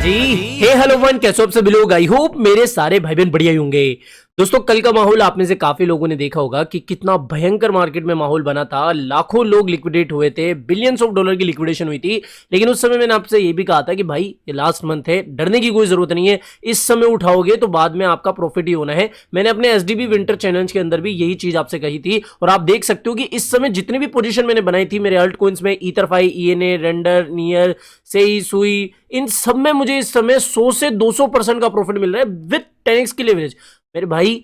जी हे hello one, कैसे हो आप सभी लोग। आई होप मेरे सारे भाई बहन बढ़िया ही होंगे। दोस्तों कल का माहौल आप में से काफी लोगों ने देखा होगा कि कितना भयंकर मार्केट में माहौल बना था। लाखों लोग लिक्विडेट हुए थे, बिलियंस ऑफ डॉलर की लिक्विडेशन हुई थी। लेकिन उस समय मैंने आपसे ये भी कहा था कि भाई ये लास्ट मंथ है, डरने की कोई जरूरत नहीं है। इस समय उठाओगे तो बाद में आपका प्रॉफिट ही होना है। मैंने अपने एसडीबी विंटर चैलेंज के अंदर भी यही चीज आपसे कही थी और आप देख सकते हो कि इस समय जितनी भी पोजीशन मैंने बनाई थी मेरे अल्ट कोइंस में, ईथरफाई, ईएनए, रेंडर, नियर, सेई, सुई, इन सब में मुझे इस समय 100 से 200% का प्रॉफिट मिल रहा है विद 10x की लेवरेज। मेरे भाई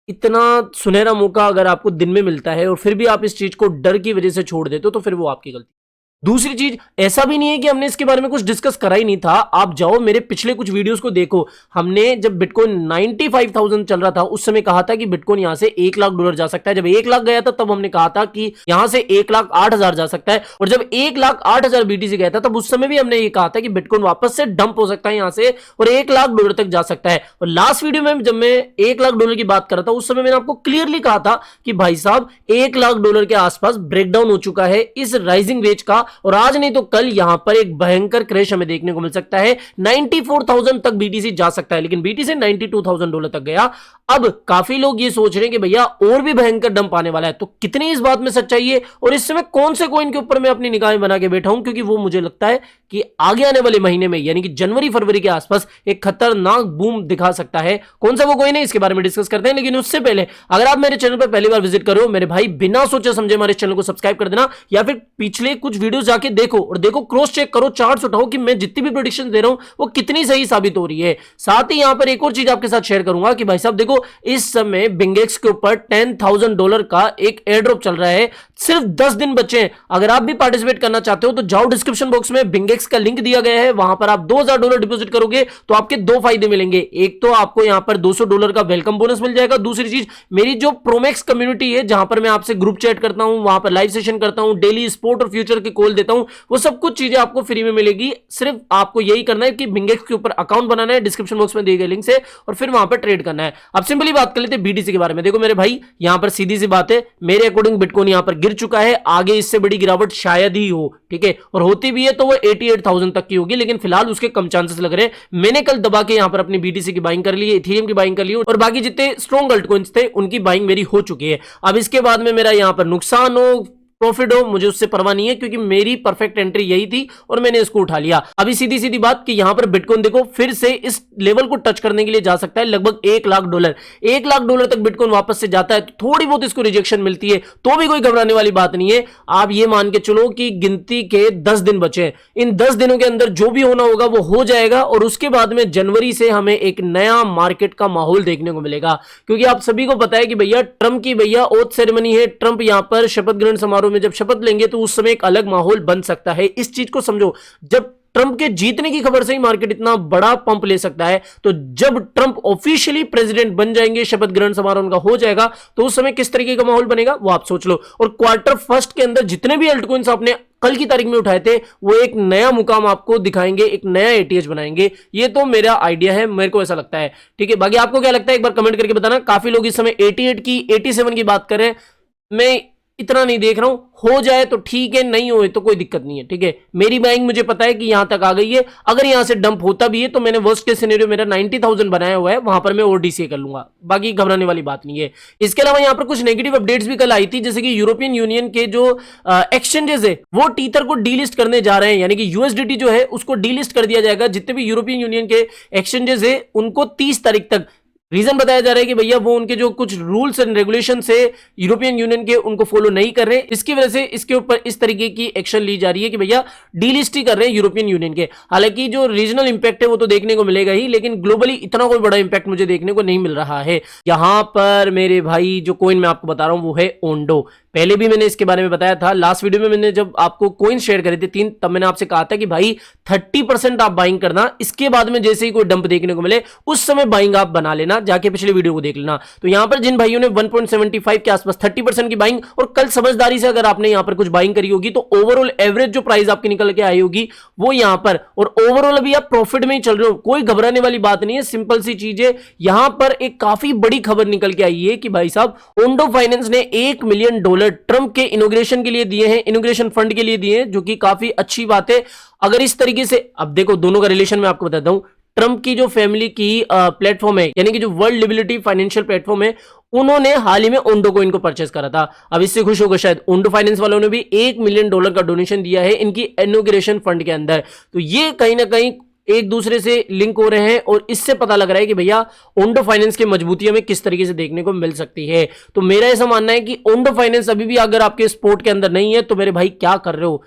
इतना सुनहरा मौका अगर आपको दिन में मिलता है और फिर भी आप इस चीज को डर की वजह से छोड़ देते हो तो फिर वो आपकी गलती। दूसरी चीज, ऐसा भी नहीं है कि हमने इसके बारे में कुछ डिस्कस करा ही नहीं था। आप जाओ मेरे पिछले कुछ वीडियोस को देखो। हमने जब बिटकॉइन 95,000 चल रहा था उस समय कहा था कि बिटकॉइन यहां से $1 लाख जा सकता है। जब 1 लाख गया था तब हमने कहा था कि यहां से 1,08,000 जा सकता है। और जब 1,08,000 बीटीसी गया था तब उस समय भी हमने ये कहा था कि बिटकॉइन वापस से डंप हो सकता है यहां से और $1 लाख तक जा सकता है। और लास्ट वीडियो में जब मैं $1 लाख की बात कर रहा था उस समय मैंने आपको क्लियरली कहा था कि भाई साहब $1 लाख के आसपास ब्रेकडाउन हो चुका है इस राइजिंग वेज का, और आज नहीं तो कल यहां पर एक भयंकर क्रैश हमें देखने को मिल सकता है। 94,000 तक बीटीसी जा सकता है, लेकिन बीटीसी $92,000 तक गया। अब काफी लोग ये सोच रहे हैं कि भैया और भी भयंकर डंप आने वाला है, तो कितनी इस बात में सच्चाई है और इस समय कौन से कॉइन के ऊपर मैं अपनी निगाहें बना के बैठा हूं, क्योंकि वो मुझे लगता है कि आगे आने वाले महीने में यानी कि जनवरी फरवरी के आसपास एक खतरनाक बूम दिखा सकता है। कौन सा वो कॉइन है इसके बारे में डिस्कस करते हैं, लेकिन उससे पहले अगर आप मेरे चैनल पर पहली बार विजिट करो मेरे भाई, बिना सोचे समझे हमारे चैनल को सब्सक्राइब कर देना या फिर पिछले कुछ वीडियो जाके देखो और देखो, क्रॉस चेक करो, चार्ट्स उठाओ कि मैं जितनी भी प्रेडिक्शन दे रहा हूं वो कितनी सही साबित हो रही है। साथ ही यहां पर एक और चीज आपके साथ शेयर करूंगा कि भाई साहब देखो इस समय बिंगेक्स के ऊपर $10,000 का एक एयर ड्रॉप चल रहा है। सिर्फ 10 दिन बचे हैं। अगर आप भी पार्टिसिपेट करना चाहते हो तो जाओ डिस्क्रिप्शन बॉक्स में बिंगेक्स का लिंक दिया गया है, वहां पर आप $2,000 डिपॉजिट करोगे तो आपके दो फायदे मिलेंगे। एक तो आपको यहां पर $200 का वेलकम बोनस मिल जाएगा। दूसरी चीज, मेरी जो प्रोमैक्स कम्युनिटी है जहां पर मैं आपसे ग्रुप चैट करता हूं, वहां पर लाइव सेशन करता हूं, डेली स्पोर्ट और फ्यूचर की कॉल देता हूं, वो सब कुछ चीजें आपको फ्री में मिलेगी। सिर्फ आपको यही करना है कि बिंगेक्स के ऊपर अकाउंट बनाना है, डिस्क्रिप्शन बॉक्स में दिए गए लिंक से, और फिर वहां पर ट्रेड करना है। अब सिंपली बात कर लेते हैं बीटीसी के बारे में। देखो मेरे भाई यहां पर सीधी सी बात है, मेरे अकॉर्डिंग बिटकॉइन यहां पर गिर चुका है, आगे इससे बड़ी गिरावट शायद ही हो, ठीक है, और होती भी है तो वो 88,000 तक की होगी, लेकिन फिलहाल उसके कम चांसेस लग रहे हैं। मैंने कल दबा के यहां पर अपनी बीटीसी की बाइंग कर ली है, इथेरियम की बाइंग कर ली और बाकी जितने स्ट्रॉन्ग अल्टकॉइंस थे उनकी बाइंग मेरी हो चुकी है। अब इसके बाद में मेरा यहां पर नुकसान हो प्रॉफिट हो मुझे उससे परवाह नहीं है, क्योंकि मेरी परफेक्ट एंट्री यही थी और मैंने इसको उठा लिया। अभी सीधी सीधी बात कि यहां पर बिटकॉइन देखो फिर से इस लेवल को टच करने के लिए जा सकता है, लगभग $1 लाख। $1 लाख तक बिटकॉइन वापस से जाता है तो थोड़ी बहुत इसको रिजेक्शन मिलती है तो भी कोई घबराने वाली बात नहीं है। आप ये मान के चलो कि गिनती के 10 दिन बचे हैं, इन 10 दिनों के अंदर जो भी होना होगा वो हो जाएगा और उसके बाद में जनवरी से हमें एक नया मार्केट का माहौल देखने को मिलेगा। क्योंकि आप सभी को पता है कि भैया ट्रंप की ओथ सेरेमनी है, ट्रंप यहां पर शपथ ग्रहण समारोह में जब शपथ लेंगे तो उस समय एक अलग माहौल बन सकता है। इस चीज को समझो, जब ट्रंप के जीतने की खबर से ही मार्केट इतना बड़ा पंप ले सकता है, तो जब ट्रंप ऑफिशियली प्रेसिडेंट बन जाएंगे, शपथ ग्रहण समारोह उनका हो जाएगा, तो उस समय किस तरीके का माहौल बनेगा वो आप सोच लो। और क्वार्टर फर्स्ट के अंदर जितने भी अल्टकॉइंस आपने कल की तारीख में उठाए थे वो एक नया मुकाम आपको दिखाएंगे, एक नया एटीएच बनाएंगे। ये तो मेरा आइडिया है, मेरे को ऐसा लगता है, ठीक है। बाकी आपको क्या लगता है एक बार कमेंट करके बताना। काफी लोग इस समय 88 की 87 की बात कर रहे हैं, मैं इतना नहीं देख रहा हूं, हो जाए तो ठीक है, नहीं होए तो कोई दिक्कत नहीं है, ठीक है। मेरी बाइंग मुझे पता है कि यहां तक आ गई है, अगर यहां से डंप होता भी है तो मैंने वर्स्ट केस सिनेरियो मेरा 90,000 बनाया हुआ है, वहां पर मैं और डीसीए कर लूंगा, बाकी घबराने वाली बात नहीं है। इसके अलावा यहां पर कुछ नेगेटिव अपडेट्स भी कल आई थी, जैसे कि यूरोपियन यूनियन के जो एक्सचेंजेस है वो टीथर को डीलिस्ट करने जा रहे हैं, यानी कि यूएसडीटी जो है उसको डीलिस्ट कर दिया जाएगा। जितने भी यूरोपियन यूनियन के एक्सचेंजेस है उनको 30 तारीख तक, रीजन बताया जा रहा है कि भैया वो उनके जो कुछ रूल्स एंड रेगुलेशन से यूरोपियन यूनियन के उनको फॉलो नहीं कर रहे, इसकी वजह से इसके ऊपर इस तरीके की एक्शन ली जा रही है कि भैया डीलिस्ट ही कर रहे हैं यूरोपियन यूनियन के। हालांकि जो रीजनल इंपैक्ट है वो तो देखने को मिलेगा ही, लेकिन ग्लोबली इतना कोई बड़ा इंपैक्ट मुझे देखने को नहीं मिल रहा है। यहां पर मेरे भाई जो कॉइन मैं आपको बता रहा हूं वो है ओंडो। पहले भी मैंने इसके बारे में बताया था, लास्ट वीडियो में मैंने जब आपको कॉइन शेयर करे थे 3, तब मैंने आपसे कहा था कि भाई 30% आप बाइंग करना, इसके बाद में जैसे ही कोई डंप देखने को मिले उस समय बाइंग आप बना लेना, जाके पिछले वीडियो को देख लेना। तो यहां पर जिन भाइयों ने 1.75 के आसपास 30% की बाइंग, और कल समझदारी से अगर आपने यहां पर कुछ बाइंग करी होगी तो ओवरऑल एवरेज जो प्राइस आपकी निकल के आई होगी वो यहां पर, और ओवरऑल अभी आप प्रॉफिट में ही चल रहे हो, कोई घबराने वाली बात नहीं है, सिंपल सी चीज है। यहां पर एक काफी बड़ी खबर निकल के आई है कि भाई साहब ओंडो फाइनेंस ने $1 मिलियन डॉलर ट्रंप के इनॉग्रेशन के लिए दिए हैं, इनॉग्रेशन फंड के लिए दिए हैं, जो कि काफी अच्छी बात है। अगर इस तरीके से, अब देखो दोनों का रिलेशन मैं आपको बताता हूं। ट्रंप की जो फैमिली की प्लेटफॉर्म है, यानी कि जो वर्ल्ड लिबिलिटी फाइनेंशियल प्लेटफॉर्म है, उन्होंने हाल ही में ओंडो कोइन को परचेस करा था। अब इससे खुश होगा शायद, ओंडो फाइनेंस वालों ने भी $1 मिलियन का डोनेशन दिया है इनकी इनॉग्रेशन फंड के अंदर। तो ये कहीं ना कहीं एक दूसरे से लिंक हो रहे हैं और इससे पता लग रहा है कि भैया ओंडो फाइनेंस की मजबूती हमें किस तरीके से देखने को मिल सकती है। तो मेरा ऐसा मानना है कि ओंडो फाइनेंस अभी भी अगर आपके स्पोर्ट के अंदर नहीं है तो मेरे भाई क्या कर रहे हो।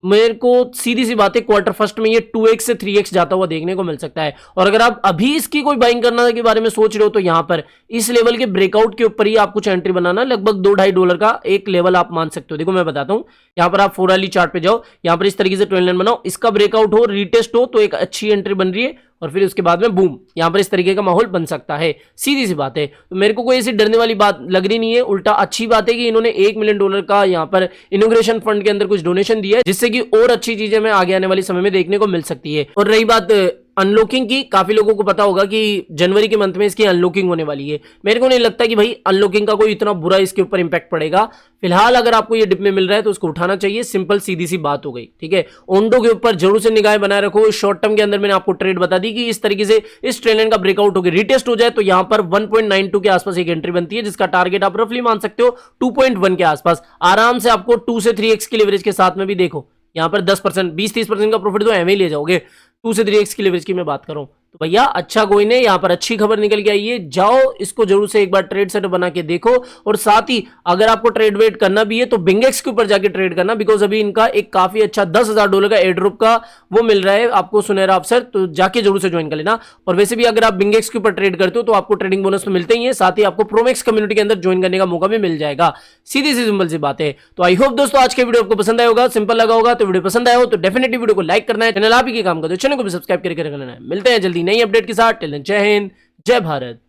मेरे को सीधी सी बात है, क्वार्टर फर्स्ट में ये 2x से 3x जाता हुआ देखने को मिल सकता है। और अगर आप अभी इसकी कोई बाइंग करना के बारे में सोच रहे हो तो यहां पर इस लेवल के ब्रेकआउट के ऊपर ही आप कुछ एंट्री बनाना, लगभग $2-2.5 का एक लेवल आप मान सकते हो। देखो मैं बताता हूं, यहां पर आप 4 वाली चार्ट पे जाओ, यहां पर इस तरीके से ट्रेंड लाइन बनाओ, इसका ब्रेकआउट हो, रीटेस्ट हो तो एक अच्छी एंट्री बन रही है और फिर उसके बाद में बूम, यहां पर इस तरीके का माहौल बन सकता है। सीधी सी बात है, तो मेरे को कोई ऐसी डरने वाली बात लग रही नहीं है। उल्टा अच्छी बात है कि इन्होंने $1 मिलियन का यहां पर इनॉग्रेशन फंड के अंदर कुछ डोनेशन दिया है, जिससे कि और अच्छी चीजें हमें आगे आने वाले समय में देखने को मिल सकती है। और रही बात अनलॉकिंग की, काफी लोगों को पता होगा कि जनवरी के मंथ में इसकी अनलॉकिंग होने वाली है। मेरे को नहीं लगता कि भाई अनलॉकिंग का कोई इतना बुरा इसके ऊपर इंपैक्ट पड़ेगा। फिलहाल अगर आपको ये डिप में मिल रहा है तो उसको उठाना चाहिए, सिंपल सीधी सी बात हो गई। ठीक है, ओंडो के ऊपर जरूर से निगाह बनाए रखो। शॉर्ट टर्म के अंदर मैंने आपको ट्रेड बता दी कि इस तरीके से इस ट्रेंड लाइन का ब्रेकआउट होकर रिटेस्ट हो जाए तो यहां पर 1.92 के आसपास एक एंट्री बनती है, जिसका टारगेट आप रफली मान सकते हो 2.1 के आसपास। आराम से आपको 2 से 3x की लेवरेज के साथ में भी देखो, यहां पर 10%, 20-30% का प्रॉफिट तो एवं ही ले जाओगे। 2 से 3x की लेवरेज की मैं बात कर रहा हूं तो भैया अच्छा कोई नहीं, यहां पर अच्छी खबर निकल के आई है। जाओ इसको जरूर से एक बार ट्रेड सेटअप बना के देखो। और साथ ही अगर आपको ट्रेड वेट करना भी है तो बिंगेक्स के ऊपर जाके ट्रेड करना, बिकॉज अभी इनका एक काफी अच्छा $10,000 का एयर ड्रॉप का वो मिल रहा है आपको सुनहरा अवसर, तो जाके जरूर से ज्वाइन कर लेना। और वैसे भी अगर आप बिंगेक्स के ऊपर ट्रेड करते हो तो आपको ट्रेडिंग बोनस तो मिलते ही है, साथ ही आपको प्रोमेक्स कम्युनिटी के अंदर ज्वाइन करने का मौका भी मिल जाएगा। सीधी सी सिंपल सी बात है। तो आई होप दोस्तों आज के वीडियो आपको पसंद आया होगा, सिंपल लगा होगा। तो वीडियो पसंद आया हो तो डेफिनेटली वीडियो को लाइक करना है, चैनल आप ही के काम कर दो, चैनल को भी सब्सक्राइब करके रखना है। मिलते हैं जल्दी नई अपडेट के साथ। टिल देन जय हिंद, जय भारत।